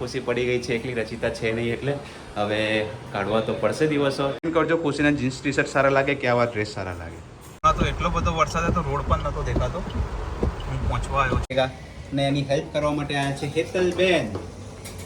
ખુશી પડી ગઈ છે, એકલી રચિતા છે નહીં એટલે હવે કાઢવા તો પડશે દિવસો. કરજો ખુશીના જીન્સ ટી શર્ટ સારા લાગે કે આવા ડ્રેસ સારા લાગે? તો એટલો બધો વરસાદ હતો, રોડ પણ નહોતો દેખાતો. હું પહોંચવા આવ્યો છું ને એની હેલ્પ કરવા માટે આવ્યા છે હેતલબેન.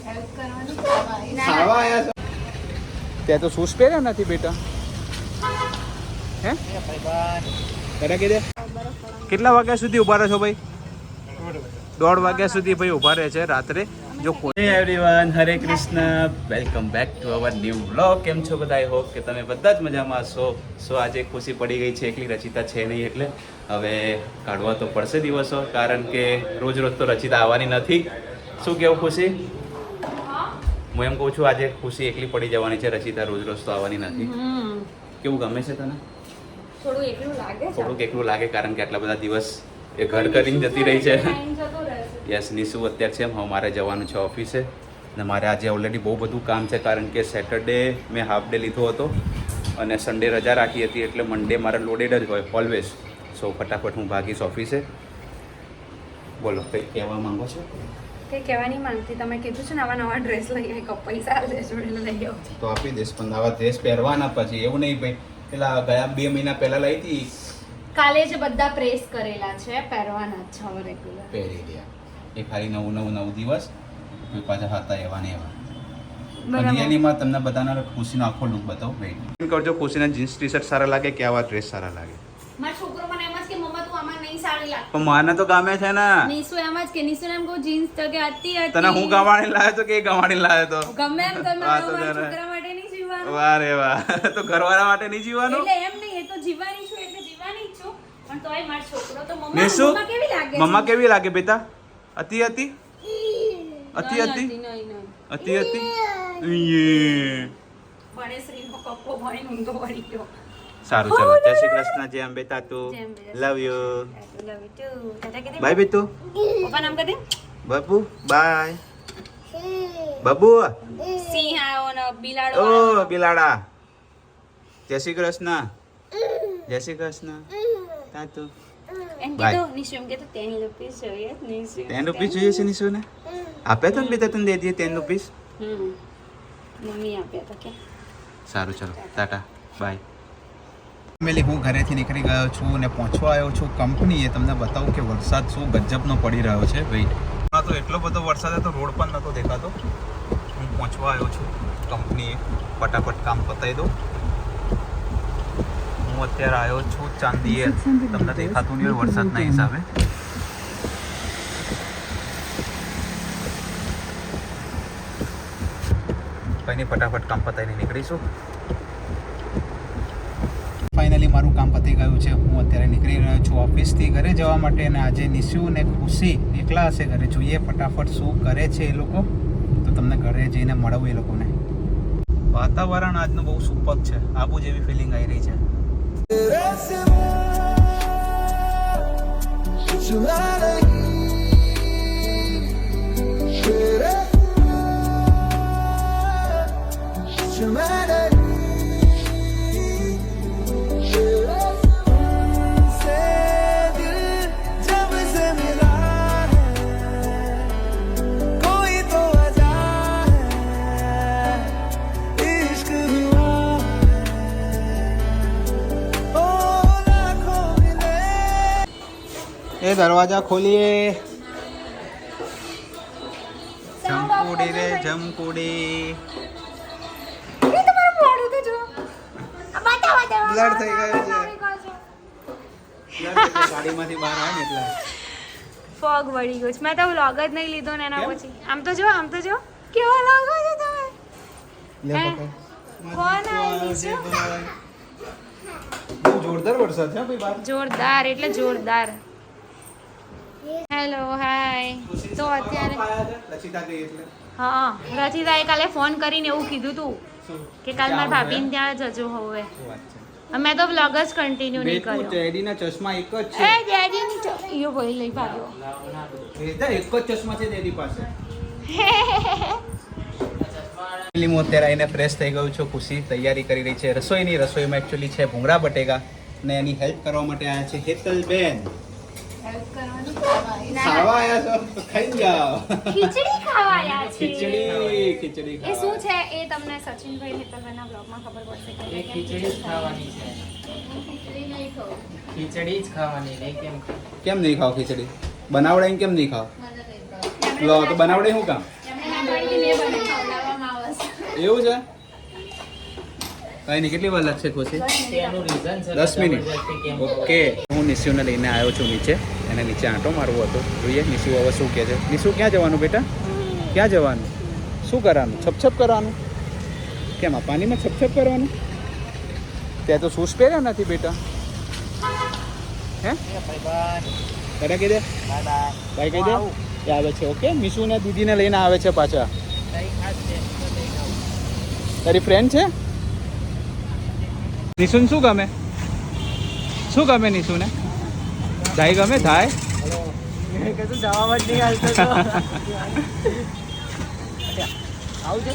હેલ્પ કરવાની ખાવા આવ્યા છો? ત્યાં તો શૂઝ પહેર્યા નથી બેટા. હે કરા કે કેટલા વાગ્યા સુધી ઊભા રહો છો ભાઈ? 1:30 વાગ્યા સુધી ભાઈ ઊભા રહે છે રાત્રે. જો કોઈ everyone, Hare Krishna, welcome back to our new vlog. કેમ છો બધા? આઈ હોપ કે તમે બધા જ મજામાં છો. આજે ખુશી પડી ગઈ છે, એકલી રચિતા છે નહીં એટલે હવે કાઢવા તો પડશે દિવસો, કારણ કે રોજ રોજ તો રચિતા આવવાની નથી. શું કેવું ખુશી? હું એમ કહું છું આજે ખુશી એકલી પડી જવાની છે, રચિતા રોજ રોજ તો આવવાની નથી. કેવું ગમે છે તને? થોડુંક એકલું લાગે કારણ કે આટલા બધા દિવસ એ ઘર કરીને જતી રહી છે. યસ, નિશુ અત્યારે છે, હવે મારે જવાનું છે ઓફિસે ને મારે આજે ઓલરેડી બહુ બધું કામ છે કારણ કે સેટરડે મેં હાફ ડે લીધો હતો અને સન્ડે રજા રાખી હતી, એટલે મંડે મારે લોડેડ જ હોય ઓલવેઝ. સો ફટાફટ હું ભાગીશ ઓફિસે. બોલો, કંઈ કહેવા માંગો છો? કંઈ કહેવા નહીં માંગતી. તમે કીધું છે ને આવા નવા ડ્રેસ લઈ આવી, પૈસા દેજો એટલે લઈ આવો તો આપી દઈશ, પણ આવા ડ્રેસ પહેરવાના પછી એવું નહીં ભાઈ. પેલા ગયા 2 મહિના પહેલા લઈ હતી, કાલે જ બધા પ્રેસ કરેલા છે, પહેરવાના જ છે હવે રેગ્યુલર. પહેરી રહ્યા એ ખાલી 9 દિવસ કોઈ પાછા હતા એવા ને એવા. રિયલીમાં તમને બધાનો ખુશીનો આખો લુક બતાવો. વેઇટ કરજો, ખુશીના જીન્સ ટી શર્ટ સારા લાગે કે આવા ડ્રેસ સારા લાગે? મારો છોકરો મને એમ જ કે મમ્મા તું આમાં નહીં સારી લાગે. પણ માને તો ગામે છે ને. નીસુ એમ જ કે નીસુ એમ કહું જીન્સ તો કે હતી તને હું ગવાણી લાવ્યો તો કે ગવાણી લાવ્યો તો ગમે એમ તમે મારા છોકરા માટે નહીં જીવવાનું. વાહ રે વાહ, તો ઘરવાળા માટે નહીં જીવવાનું? એટલે એમ નહીં, એ તો જીવવાની છું એટલે જીવવાની જ છું, પણ તોય મારો છોકરો તો મમ્મા કેવી લાગે? મમ્મા કેવી લાગે બેટા? હતી હતી હતી હતી હતી હતી ભણેશ્રીનો કપ્પો ભણીને ઊંધો પડી ગયો. સારું, ચલો, જય શ્રી કૃષ્ણ. જય અંબે તાતુ. Love you. Love you too. Tata કરી દે. બાય બેટુ. પપ્પા નામ કરી દે. બાબુ બાય. બાબુ. સિંહ આયો ને બિલાડો ઓ આયો. બિલાડા. જય શ્રી કૃષ્ણ. જય શ્રી કૃષ્ણ. તાતુ. એમ Bye. કીધું નિશુ એમ કીધું 10 રૂપિયા જોઈએ નિશુ. 10 રૂપિયા જોઈએ છે નિશુને? આપે તો બેટા તને દે દઈએ 10 રૂપિયા. મમ્મી આપ્યા હતા કે. સારું, ચલો, ટાટા, બાય. ફેમિલી, હું ઘરેથી નીકળી ગયો છું અને પહોંચવા આવ્યો છું કંપનીએ. તમને બતાવું કે વરસાદ શું ગજબનો પડી રહ્યો છે. વેઇટ, તો એટલો બધો વરસાદ હતો, રોડ પણ નહોતો દેખાતો. હું પહોંચવા આવ્યો છું કંપનીએ, ફટાફટ કામ પતાવી દઉં. હું અત્યારે આવ્યો છું ચાંદીએ. તમને દેખાતું નહીં હોય વરસાદના હિસાબે. કંઈ નહીં, ફટાફટ કામ પતાવીને નીકળીશું. ફાઇનલી મારું કામ પતી ગયું છે. હું અત્યારે નીકળી રહ્યો છું ઓફિસથી ઘરે જવા માટે. અને આજે નિશુ અને ખુશી એકલા હશે ઘરે. જોઈએ ફટાફટ શું કરે છે એ લોકો, તો તમને ઘરે જઈને મળવું એ લોકોને. વાતાવરણ આજનું બહુ સુપર છે, આબુ જેવી ફિલિંગ આવી રહી છે. એ દરવાજા ખોલીએ. જમકુડી રે જમકુડી. બ્લડ થઈ ગયું છે. ગાડીમાંથી બહાર આવે ને એટલે ફોગ વળી ગયો છે. મેં તો વ્લોગ જ નહીં લીધો ને એના પછી. આમ તો જો કેવા લાગો છો તમે. લે હે? કોણ આવી છે? બહુ જોરદાર વરસાદ છે ભાઈ બહાર. જોરદાર એટલે જોરદાર. હેલો, હાય. તો અત્યારે રચિતા ગઈ એટલે હા, રચિતાએ કાલે ફોન કરીને એવું કીધું તું કે કાલ મારા ભાભીને ત્યાં જજો હવે. મેં તો વ્લોગ જ કન્ટિન્યુ નહીં કર્યો. ડેડીના ચશ્મા એક જ છે. એ ડેડીની યો ભાઈ લઈ ભાગ્યો. એક જ ચશ્મા છે ડેડી પાસે. હું અત્યારે આવીને ફ્રેશ થઈ ગયું છું. ખુશી તૈયારી કરી રહી છે રસોઈની. રસોઈમાં એકચ્યુઅલી છે ભૂંગળા બટેકા ને એની હેલ્પ કરવા માટે આવ્યા છે હેતલબેન. ખાવા આયા છો તો ખાઈ જાઓ. ખીચડી ખાવા આયા છે. ખીચડી એ શું છે એ તમને સચિનભાઈ હેતલભાઈના બ્લોગમાં ખબર પડશે. એ ખીચડી જ ખાવાની છે. ખીચડી જ ખાવાની નહીં કેમ કેમ નહીં ખાવ ખીચડી? બનાવડાઈને કેમ નહીં ખાવ? લો તો બનાવડે શું કામ? એવું છે? કઈ નહીં, કેટલી વાર લાગશે ખુશી? તેનું રીઝન છે 10 મિનિટ. જબરદસ્તી કેમ ઓકે, હું નિશુને લઈને આવ્યો છું નીચે. એને નીચે આંટો મારવો હતો. જોઈએ નિશુ હવે શું કહે છે. નિશુ ક્યાં જવાનું બેટા? ક્યાં જવાનું? શું કરવાનું? છપછપ કરવાનું? કેમ આ પાણીમાં છપછપ કરવાનું? ત્યાં તો શૂઝ પહેર્યા નથી બેટા. હે તારા કહી દે, ભાઈ કહી દે. એ આવે છે. ઓકે, નિશુને દીદીને લઈને આવે છે પાછા. તારી ફ્રેન્ડ છે? નિશુને શું ગમે? શું ગમે નિશુને? ધાય ગમે? ધાય કશું જવાબ જ નહીં હાલતો તો. આવું છે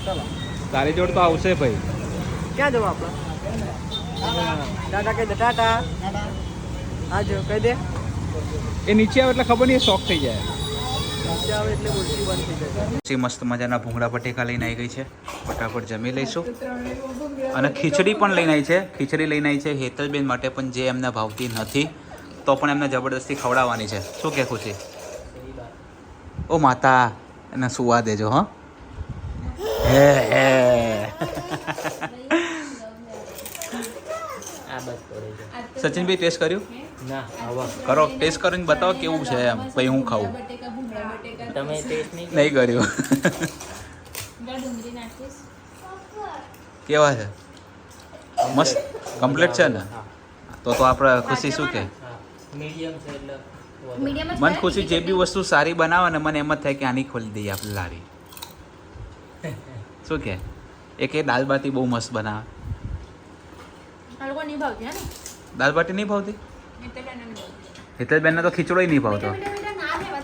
ચલો. તારી જોડ તો આવશે ભાઈ. ક્યાં જવું આપણે? ટાટા કહી દે, ટાટા. આજો કહી દે. એ નીચે આવે એટલે ખબર નહીં, શોખ થઈ જાય. નીચે આવે એટલે બોલતી બંધ થઈ જાય. પછી મસ્ત મજાના ભૂંગળા બટેકા લઈને આવી ગઈ છે. ફટાફટ જમી લઈશું. અને ખીચડી પણ લઈને આવી છે. ખીચડી લઈને આવી છે હેતલબેન માટે, પણ જે એમને ભાવતી નથી તો પણ એમને જબરદસ્તી ખવડાવવાની છે. શું કે ખુશી? ઓ માતા, એને સુવા દેજો. હા હે હે. આ બસ પડે છે. સચિનભાઈ ટેસ્ટ કર્યું? ના આવા કરો, ટેસ્ટ કરીને બતાવો કેવું છે એમ. પછી હું ખાવું. તમે ટેસ્ટ નહીં નહીં કર્યું. કેવા છે? મસ્ત કમ્પ્લીટ છે ને? તો આપણે ખુશી શું કે? મીડિયમ છે એટલે મન ખુશી જે બી વસ્તુ સારી બનાવે ને મને એમ જ થાય કે આની ખોલી દઈએ આપણે લારી. શું કે? એક એ દાલ બાટી બહુ મસ્ત બનાવે. દાલ બાટી નહીં ભાવતી? હેતલબેનને તો ખીચડો નહીં ભાવતો.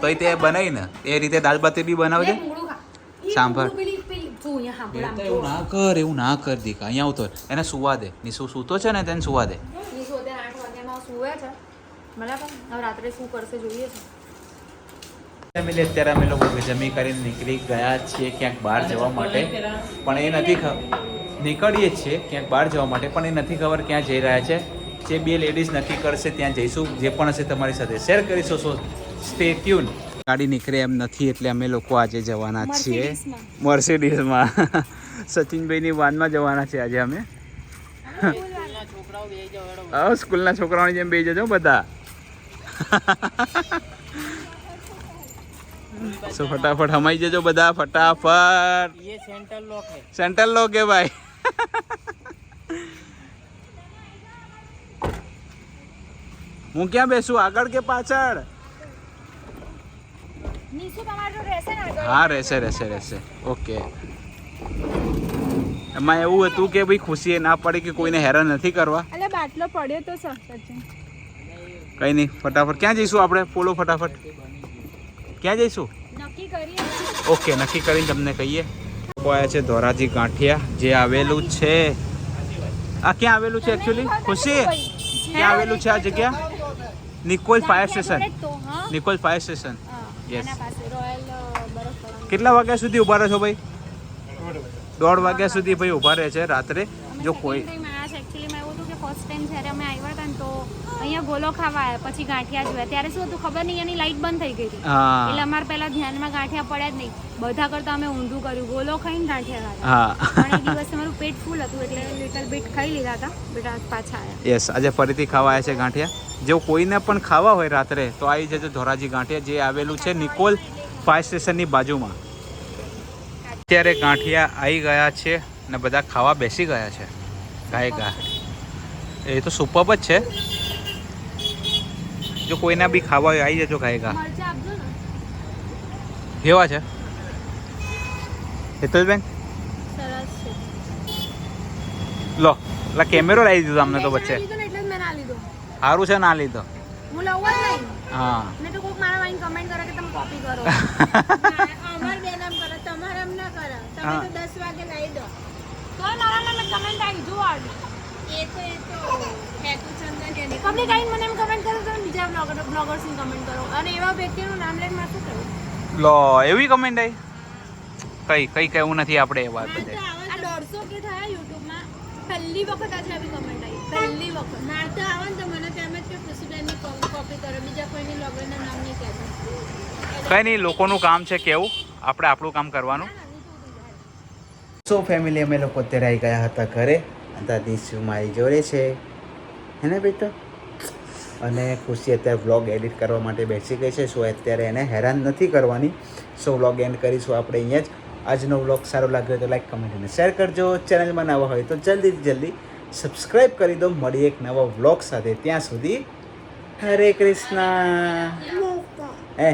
તો તે બનાવી ને એ રીતે દાલ બાટી બી બનાવજે. સાંભળ, એવું ના કર, એવું ના કર દીકા. અહીંયા આવતો એને સુવા દે. નિશુ સૂતો છે ને તેને સુવા દે. ફેમિલી અત્યારે અમે લોકો જમી કરીને નીકળી ગયા છીએ ક્યાંક બહાર જવા માટે, પણ એ નથી નીકળીએ જ છીએ ક્યાંક બહાર જવા માટે, પણ એ નથી ખબર ક્યાં જઈ રહ્યા છે. જે બે લેડીઝ નક્કી કરશે ત્યાં જઈશું. જે પણ હશે તમારી સાથે શેર કરીશું. સો સ્ટે ટ્યુન. ગાડી નીકળે એમ નથી એટલે અમે લોકો આજે જવાના જ છીએ મર્સિડીઝમાં. સચિનભાઈની વાનમાં જવાના છે આજે અમે. હા, સ્કૂલના છોકરાઓની જેમ બેસી જજો બધા. સો ફટાફટ હમાઈ જજો બધા, ફટાફટ. ये सेंट्रल लॉक है. સેન્ટ્રલ લો કે ભાઈ. હું ક્યાં બેસું, આગળ કે પાછળ? હા, રહેશે. ઓકે. એમાં એવું હતું કે ભાઈ ખુશીએ ના પડી કે કોઈને હેરાન નથી કરવા. અલે બાટલો પડ્યો તો સચિન. કઈ નહીં, ફટાફટ ક્યાં જઈશું આપણે? બોલો ફટાફટ. ક્યાં જઈશું? નક્કી કરીએ. ઓકે, નક્કી કરીને તમને કહીએ. આવ્યા છે ધોરાજી ગાંઠિયા, જે આવેલું છે. આ ક્યાં આવેલું છે એકચ્યુઅલી ખુશી? ક્યાં આવેલું છે આ જગ્યા? Nikol fire station. Nikol fire station. Yes. કેટલા વાગ્યા સુધી ઊભા રહો છો ભાઈ? 1:30 વાગ્યા સુધી ભાઈ ઊભા રહે છે રાત્રે. જો કોઈ એકચ્યુઅલીમાં એવું હતું કે ફર્સ્ટ ટાઈમ જ્યારે અમે આવ્યા હતા ને તો અહીંયા ગોલો ખાવા આવ્યા, પછી ગાંઠિયા જોયા. ત્યારે શું હતું ખબર નહીં, એની લાઈટ બંધ થઈ ગઈ હતી. હા, એટલે અમારે પહેલા ધ્યાનમાં ગાંઠિયા પડ્યા જ નહીં. બધા કરતા અમે ઊંધું કર્યું, ગોલો ખાઈને ગાંઠિયા ખાધા. હા. પણ એ દિવસે મારું પેટ ફૂલ હતું એટલે લિટલ બીટ ખાઈ લીધા હતા. બેટા પાછા આવ્યા. યસ, આજે ફરીથી ખાવા આવ્યા છે ગાંઠિયા. જો કોઈને પણ ખાવા હોય રાત્રે તો આવી જજો ધોરાજી ગાંઠિયા, જે આવેલું છે નિકોલ ફાયર સ્ટેશનની બાજુમાં. અત્યારે ગાંઠિયા આવી ગયા છે ને બધા ખાવા બેસી ગયા છે. ગાય એ તો સુપર જ છે. જો કોઈને બી ખાવા હોય આવી જજો ગાયગા. મરચાં આપજો ને. કેવા છે હેતલબેન? સરસ છે. લો, એટલે કેમેરો લાવી દીધો અમને તો વચ્ચે. લીધો ને એટલે જ મેં ના લીધો. સારું છે ના લીધો. હું લઉં જ નહીં. હા. ને તો કોઈક મારા વાઈન કમેન્ટ કરે કે તમે કોપી કરો. અમાર બેન એમ કરે, તમારે એમ ના કરે. તમે તો 10 વાગે લાવી દો. તો મારા નામે કમેન્ટ આવી જુઓ. પબ્લિક આઈને મને એમ કમેન્ટ કરો તો બીજા બ્લોગર્સની કમેન્ટ કરો અને એવા વ્યક્તિનું નામ લઈને મારે શું કરવું? લો એવી કમેન્ટ આવી કઈ કહેવું નથી આપણે એ વાત બધે. આ 150 કે થયા યુટ્યુબમાં પહેલી વખત આજે આવી કમેન્ટ આવી પહેલી વખત મારે તો આવે ને તો મને તો એમ જ કે પ્રેસિડેન્ટની કોપી કરો બીજા કોઈની લોગોના નામ નહીં કહેતો કઈ નહીં, લોકોનું કામ છે કેવું, આપણે આપણું કામ કરવાનું. સો ફેમિલી અમે લોકો અત્યારે આવી ગયા હતા ઘરે. દાદી મારી જોડે છે હે ને બેટા, અને ખુશી અત્યારે વ્લોગ એડિટ કરવા માટે બેસી ગઈ છે. સો અત્યારે એને હેરાન નથી કરવાની. સો વ્લોગ એન્ડ કરીશું આપણે અહીંયા જ. આજનો વ્લોગ સારો લાગ્યો તો લાઈક, કમેન્ટ અને શેર કરજો. ચેનલમાં નવા હોય તો જલ્દી સબસ્ક્રાઈબ કરી દો. મળી એક નવા વ્લોગ સાથે. ત્યાં સુધી હરે કૃષ્ણ. હે